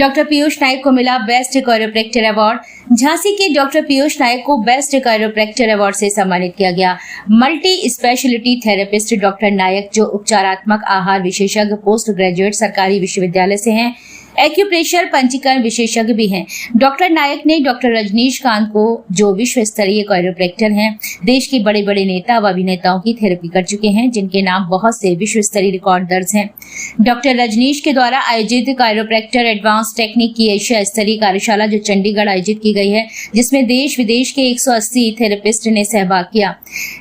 Doctor Piyush नायक को मिला best chiropractor award. Jhansi के डॉक्टर पीयूष नायक को बेस्ट कायरोप्रैक्टर अवार्ड से सम्मानित किया गया। मल्टी स्पेशलिटी थेरेपिस्ट डॉक्टर नायक, जो उपचारात्मक आहार विशेषज्ञ, पोस्ट ग्रेजुएट सरकारी विश्वविद्यालय से हैं, एक्यूप्रेशर पंचीकरण विशेषज्ञ भी हैं। डॉक्टर नायक ने डॉक्टर रजनीशकांत को, जो विश्व स्तरीय कायरोप्रैक्टर हैं, देश के बड़े बड़े नेता व अभिनेताओं की थेरेपी कर चुके हैं, जिनके नाम बहुत से विश्व स्तरीय रिकॉर्ड दर्ज हैं। डॉक्टर रजनीश के द्वारा आयोजित कायरोप्रैक्टर एडवांस टेक्निक की एशिया स्तरीय कार्यशाला जो चंडीगढ़ आयोजित की गई है, जिसमें देश विदेश के 180 थेरेपिस्ट ने सहभाग किया।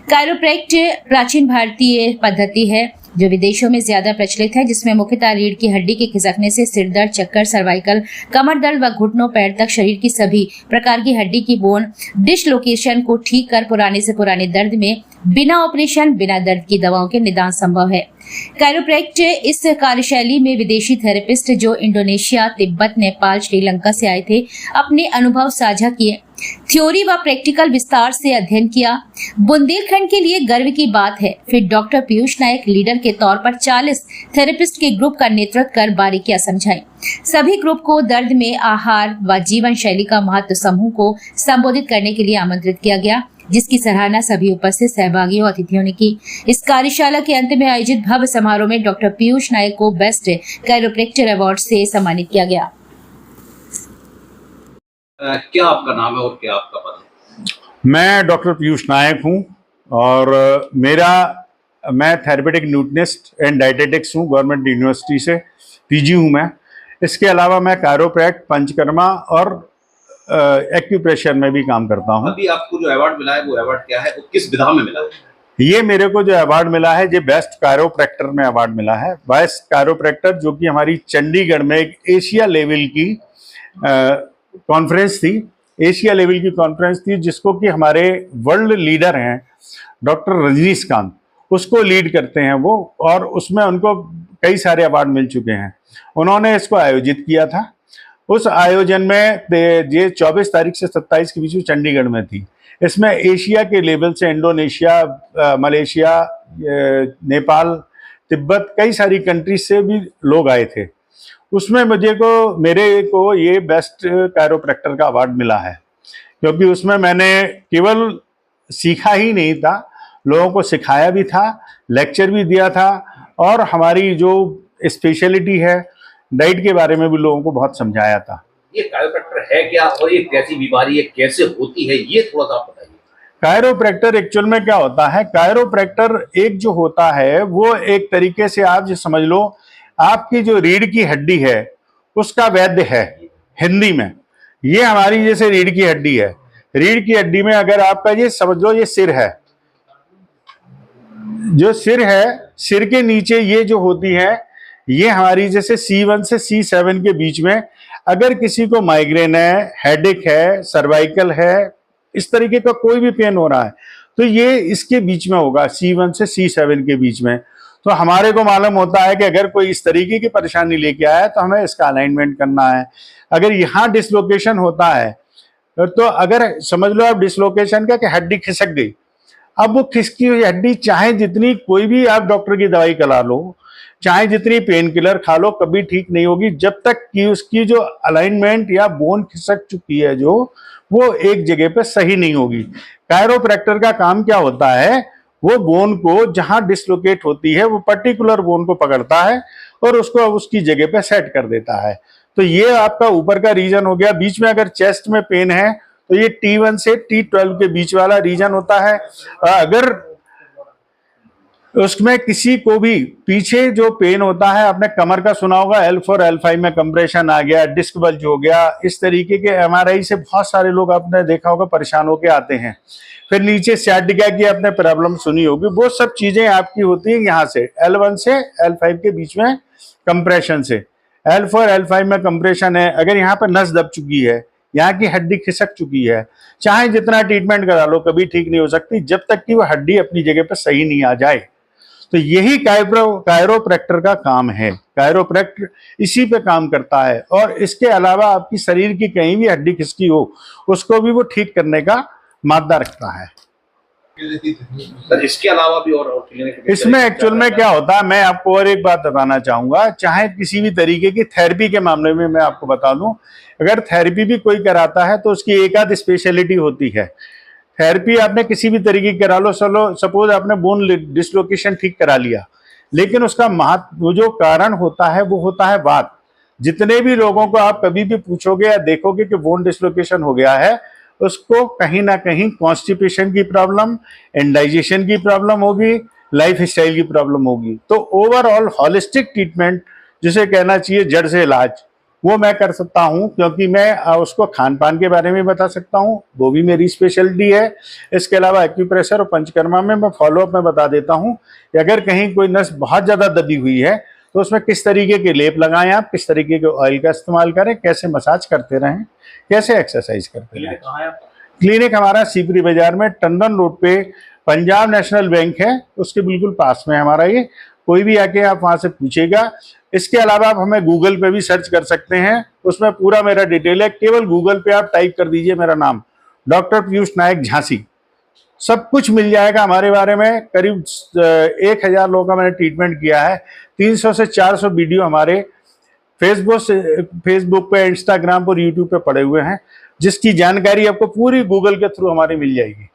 कायरोप्रैक्ट प्राचीन भारतीय पद्धति है जो विदेशों में ज्यादा प्रचलित है, जिसमें मुख्यतः रीढ़ की हड्डी के खिसकने से सिर दर्द, चक्कर, सर्वाइकल, कमर दर्द व घुटनों पैर तक शरीर की सभी प्रकार की हड्डी की बोन डिसलोकेशन को ठीक कर पुराने से पुराने दर्द में बिना ऑपरेशन, बिना दर्द की दवाओं के निदान संभव है। कायरोप्रैक्ट इस कार्यशैली में विदेशी थेरेपिस्ट जो इंडोनेशिया, तिब्बत, नेपाल, श्रीलंका से आए थे, अपने अनुभव साझा किए, थ्योरी व प्रैक्टिकल विस्तार से अध्ययन किया। बुंदेलखंड के लिए गर्व की बात है। फिर डॉक्टर पीयूष नायक लीडर के तौर पर 40 थेरेपिस्ट के ग्रुप का नेतृत्व कर बारीकियां समझाई। सभी ग्रुप को दर्द में आहार व जीवन शैली का महत्व समूह को संबोधित करने के लिए आमंत्रित किया गया, जिसकी सराहना सभी उपस्थित सहभागियों और अतिथियों ने की। इस कार्यशाला के अंत में आयोजित भव्य समारोह में डॉक्टर पीयूष नायक को बेस्ट कायरोप्रैक्टर अवार्ड से सम्मानित किया गया। क्या आपका नाम है और क्या आपका पद है? मैं डॉक्टर पीयूष नायक हूं और मैं थेरेपेटिक न्यूट्रिशनिस्ट एंड डाइटेटिक्स हूं, गवर्नमेंट यूनिवर्सिटी से पीजी हूं मैं। इसके अलावा मैं कायरोप्रैक्ट, पंचकर्मा और एक्यूप्रेशर में भी काम करता हूं। अभी आपको जो अवार्ड मिला है वो अवार्ड क्या है, वो किस विधा में मिला है? ये मेरे को जो अवार्ड मिला है, ये बेस्ट कायरोप्रैक्टर में अवार्ड मिला है। बेस्ट कायरोप्रैक्टर जो कि हमारी चंडीगढ़ में एक एशिया लेवल की कॉन्फ्रेंस थी, एशिया लेवल की कॉन्फ्रेंस थी, जिसको कि हमारे वर्ल्ड लीडर हैं डॉक्टर रजनीशकांत, उसको लीड करते हैं वो, और उसमें उनको कई सारे अवार्ड मिल चुके हैं। उन्होंने इसको आयोजित किया था। उस आयोजन में ये 24 तारीख से 27 के बीच में चंडीगढ़ में थी। इसमें एशिया के लेवल से इंडोनेशिया, मलेशिया, नेपाल, तिब्बत, कई सारी कंट्रीज से भी लोग आए थे। उसमें मेरे को ये बेस्ट कायरोप्रैक्टर का अवार्ड मिला है, क्योंकि उसमें मैंने केवल सीखा ही नहीं था, लोगों को सिखाया भी था, लेक्चर भी दिया था, और हमारी जो स्पेशलिटी है डाइट के बारे में भी लोगों को बहुत समझाया था। ये कायरोप्रैक्टर है क्या और ये कैसी बीमारी है, कैसे होती है, ये थोड़ा सा आप बताइए। कायरोप्रैक्टर एक्चुअल में क्या होता है? कायरोप्रैक्टर एक जो होता है वो एक तरीके से आप जो समझ लो, आपकी जो रीढ़ की हड्डी है उसका वैद्य है हिंदी में। ये हमारी जैसे रीढ़ की हड्डी है, रीढ़ की हड्डी में अगर आपका ये समझ लो, ये सिर है, जो सिर है, सिर के नीचे ये जो होती है, ये हमारी जैसे C1 से C7 के बीच में अगर किसी को माइग्रेन है, हेडेक है, सर्वाइकल है, इस तरीके का कोई भी पेन हो रहा है, तो ये इसके बीच में होगा, C1 से C7 के बीच में। तो हमारे को मालूम होता है कि अगर कोई इस तरीके की परेशानी लेके आया है तो हमें इसका अलाइनमेंट करना है। अगर यहाँ डिसलोकेशन होता है तो अगर समझ लो आप डिसलोकेशन का कि हड्डी खिसक गई, अब वो खिसकी हुई हड्डी चाहे जितनी कोई भी आप डॉक्टर की दवाई करा लो, चाहे जितनी पेन किलर खा लो, कभी ठीक नहीं होगी जब तक कि उसकी जो अलाइनमेंट या बोन खिसक चुकी है जो, वो एक जगह पे सही नहीं होगी। कायरोप्रैक्टर का काम क्या होता है? वो बोन को जहां डिसलोकेट होती है, वो पर्टिकुलर बोन को पकड़ता है और उसको उसकी जगह पे सेट कर देता है। तो ये आपका ऊपर का रीजन हो गया। बीच में अगर चेस्ट में पेन है तो ये T1 से T12 के बीच वाला रीजन होता है। अगर उसमें किसी को भी पीछे जो पेन होता है, आपने कमर का सुना होगा, L4 L5 में कंप्रेशन आ गया, डिस्क बल्ज हो गया, इस तरीके के MRI से बहुत सारे लोग आपने देखा होगा परेशान होके आते हैं। फिर नीचे सciatica की आपने प्रॉब्लम सुनी होगी, वो सब चीजें आपकी होती है यहाँ से L1 से L5 के बीच में कंप्रेशन से। L4 L5 में कंप्रेशन है, अगर यहाँ पर नस दब चुकी है, यहाँ की हड्डी खिसक चुकी है, चाहे जितना ट्रीटमेंट करा लो कभी ठीक नहीं हो सकती जब तक कि वो हड्डी अपनी जगह पर सही नहीं आ जाए। तो यही कायरोप्रैक्टर का काम है। कायरोप्रैक्टर इसी पे काम करता है, और इसके अलावा आपकी शरीर की कहीं भी हड्डी खिसकी हो उसको भी वो ठीक करने का मादा रखता है। सर इसके अलावा भी और क्लिनिक इसमें एक्चुअल में क्या होता है, मैं आपको और एक बात बताना चाहूंगा। चाहे किसी भी तरीके की थेरेपी के मामले में मैं आपको बता दूं, अगर थेरेपी भी कोई कराता है तो उसकी एक आध स्पेशलिटी होती है। थेरेपी आपने किसी भी तरीके की करा लो, चलो सपोज आपने बोन डिसलोकेशन ठीक करा लिया, लेकिन उसका महत्व जो कारण होता है वो होता है वात। जितने भी लोगों को आप कभी भी पूछोगे या देखोगे कि बोन डिसलोकेशन हो गया है, उसको कहीं ना कहीं कॉन्स्टिपेशन की प्रॉब्लम, इंडाइजेशन की प्रॉब्लम होगी, लाइफ स्टाइल की प्रॉब्लम होगी। तो ओवरऑल हॉलिस्टिक ट्रीटमेंट जिसे कहना चाहिए जड़ से इलाज, वो मैं कर सकता हूं, क्योंकि मैं उसको खान पान के बारे में बता सकता हूं, वो भी मेरी स्पेशलिटी है। इसके अलावा एक्यूप्रेशर और पंचकर्मा में मैं फॉलोअप में बता देता हूं कि अगर कहीं कोई नस बहुत ज़्यादा दबी हुई है तो उसमें किस तरीके के लेप लगाएं, आप किस तरीके के ऑयल का इस्तेमाल करें, कैसे मसाज करते रहें, कैसे एक्सरसाइज करते रहें। क्लिनिक हमारा सीपरी बाजार में टंडन रोड पे पंजाब नेशनल बैंक है, उसके बिल्कुल पास में हमारा ये। कोई भी आके आप वहाँ से पूछेगा। इसके अलावा आप हमें गूगल पे भी सर्च कर सकते हैं, उसमें पूरा मेरा डिटेल है। केवल गूगल पे आप टाइप कर दीजिए मेरा नाम, डॉक्टर पीयूष नायक झांसी, सब कुछ मिल जाएगा हमारे बारे में। करीब 1000 लोगों का मैंने ट्रीटमेंट किया है। 300 से 400 वीडियो हमारे फेसबुक पे, इंस्टाग्राम पर, यूट्यूब पे पड़े हुए हैं, जिसकी जानकारी आपको पूरी गूगल के थ्रू हमारी मिल जाएगी।